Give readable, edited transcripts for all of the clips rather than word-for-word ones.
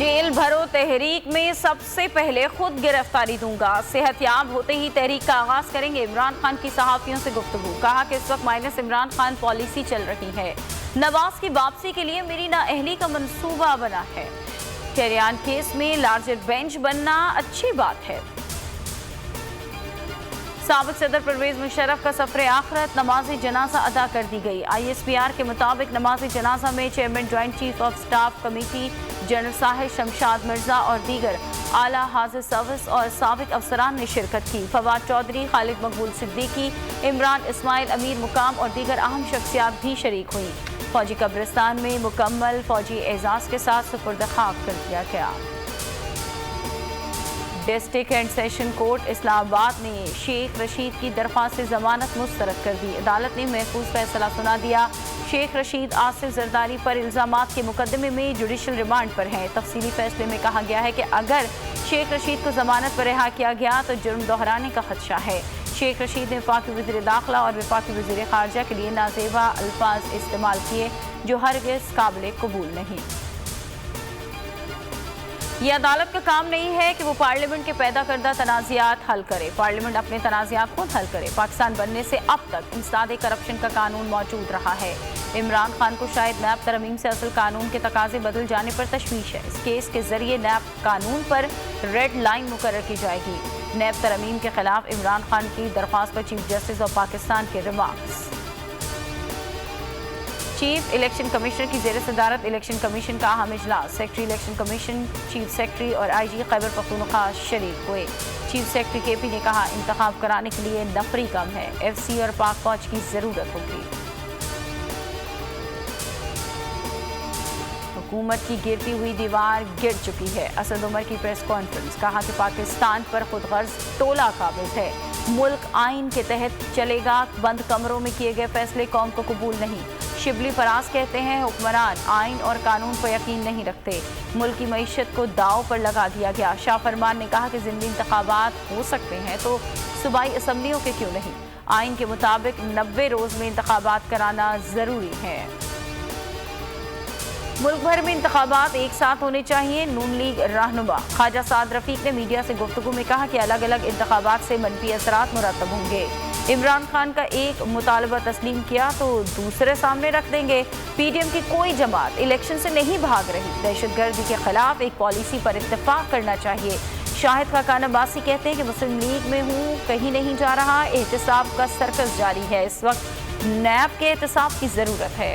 Jail भरो तहरीक में सबसे पहले खुद गिरफ्तारी दूंगा। सेहतयाब होते ही तहरीक का आगाज करेंगे। इमरान खान की सहाफियों से गुफ्तगू। कहा कि इस वक्त माइनस इमरान खान पॉलिसी चल रही है। नवाज की वापसी के लिए मेरी नाअहली का मंसूबा बना है। कैरियान केस में लार्जर बेंच बनना अच्छी बात है। साबिक सदर परवेज मुशर्रफ का सफर आखिरत नमाज जनाजा अदा कर दी गई। ISPR के मुताबिक नमाज जनाजा में chairman joint chief of staff committee general Sahib Shamshad Mirza और दीगर आला हाजिर सर्विस और साबिक अफसरान ने शिरकत की। फवाद चौधरी, खालिद मकबूल सिद्दीकी, इमरान इस्माइल, अमीर मुकाम और दीगर अहम शख्सियात भी शरीक हुई। फौजी कब्रिस्तान में मुकम्मल फौजी एजाज के साथ सुपुर्द खाक कर दिया गया। District and session court Islamabad ने शेख रशीद की दरख्वास्त से जमानत मुस्तरद कर दी। अदालत ने महफूज फैसला सुना दिया। शेख रशीद आसिफ जरदारी पर इल्जामात के मुकदमे में जुडिशल रिमांड पर हैं। तफसीली फैसले में कहा गया है कि अगर शेख रशीद को जमानत पर रिहा किया गया तो जुर्म दोहराने का खदशा है। शेख रशीद ने वफाकी वज़ीर दाखिला और वफाकी वज़ीर खारजा के लिए नाजेबा अल्फाज इस्तेमाल किए जो हरगिज़ काबिल कबूल नहीं। ये अदालत का काम नहीं है कि वो पार्लियामेंट के पैदा करदा तनाज़ात हल करे। पार्लियामेंट अपने तनाज़ात खुद हल करे। पाकिस्तान बनने से अब तक इंसदाद करप्शन का कानून मौजूद रहा है। इमरान खान को शायद नैब तरमीम से असल कानून के तकाजे बदल जाने पर तशवीश है। इस केस के जरिए नैब कानून पर रेड लाइन मुकर्रर की जाएगी। नैब तरमीम के खिलाफ इमरान खान की दरख्वास्त पर चीफ जस्टिस ऑफ पाकिस्तान के रिमार्क्स। चीफ इलेक्शन कमिश्नर की ज़ेर सदारत इलेक्शन कमीशन का अहम इजलास। Secretary election commission, chief secretary और IG खैबर पख्तूनख्वा शरीक हुए। चीफ सेक्रेटरी KP ने कहा इंतखाब कराने के लिए नफरी कम है। FC और पाक फौज की ज़रूरत होगी। हुकूमत की गिरती हुई दीवार गिर चुकी है। असद उमर की प्रेस कॉन्फ्रेंस। कहा कि पाकिस्तान पर खुदगर्ज टोला काबिज है। मुल्क आइन के तहत चलेगा। बंद कमरों में किए गए फैसले कौम को कबूल नहीं। शिबली फराज कहते हैं हुक्मरान आइन और कानून पर यकीन नहीं रखते। मुल्क की मईशत को दाव पर लगा दिया गया। शाह फरमान ने कहा कि ज़िमनी इंतखाबात हो सकते हैं तो सूबाई असम्बलियों के क्यों नहीं। आइन के मुताबिक 90 रोज़ में इंतखाबात कराना ज़रूरी है। मुल्क भर में इंतखाबात एक साथ होने चाहिए। नून लीग रहनुमा ख्वाजा साद रफीक ने मीडिया से गुफ्तगू में कहा कि अलग अलग इंतखाबात से मनफी असरात मुरतब होंगे। इमरान खान का एक मुतालबा तस्लीम किया तो दूसरे सामने रख देंगे। PDM की कोई जमात इलेक्शन से नहीं भाग रही। दहशतगर्दी के खिलाफ एक पॉलिसी पर इत्तेफाक करना चाहिए। शाहिद खाकान अब्बासी कहते हैं कि मुस्लिम लीग में हूँ, कहीं नहीं जा रहा। एहतसाब का सर्कस जारी है। इस वक्त नैब के एहतसाब की ज़रूरत है।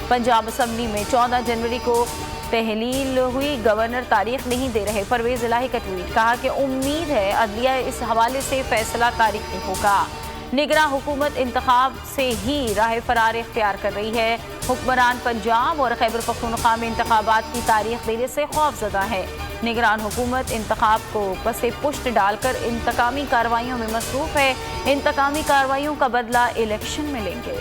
पंजाब असम्बली में 14 जनवरी को तहलील हुई। गवर्नर तारीख नहीं दे रहे। परवेज इलाही का ट्वीट। कहा कि उम्मीद है अदलिया इस हवाले से फैसला तारीख नहीं होगा। निगरां हुकूमत इंतखाब से ही राह फरार इख्तियार कर रही है। हुक्मरान पंजाब और खैबर पख्तूनख्वा में इंतखाबात की तारीख देने से खौफजदा है। निगरान हुकूमत इंतखाब को पसे पुष्ट डालकर इंतकामी कार्रवाइयों में मसरूफ है। इंतकामी कार्रवाइयों का बदला इलेक्शन में लेंगे।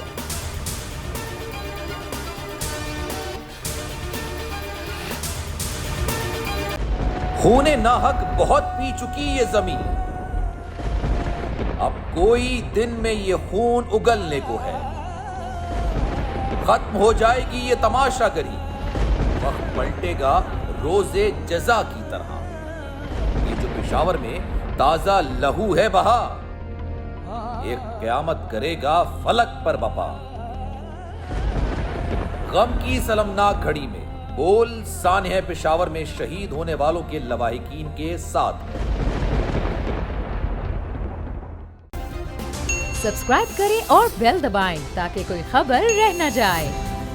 खूने नाहक बहुत पी चुकी ये जमीन। अब कोई दिन में ये खून उगलने को है। खत्म हो जाएगी ये तमाशागरी। वक्त पलटेगा रोजे जजा की तरह। ये जो पेशावर में ताजा लहू है बहा, एक क़यामत करेगा फलक पर बपा। गम की सलमनाक घड़ी में बोल सानह पेशावर में शहीद होने वालों के लवाहिकीन के साथ। सब्सक्राइब करें और बेल दबाएं ताकि कोई खबर रह न जाए।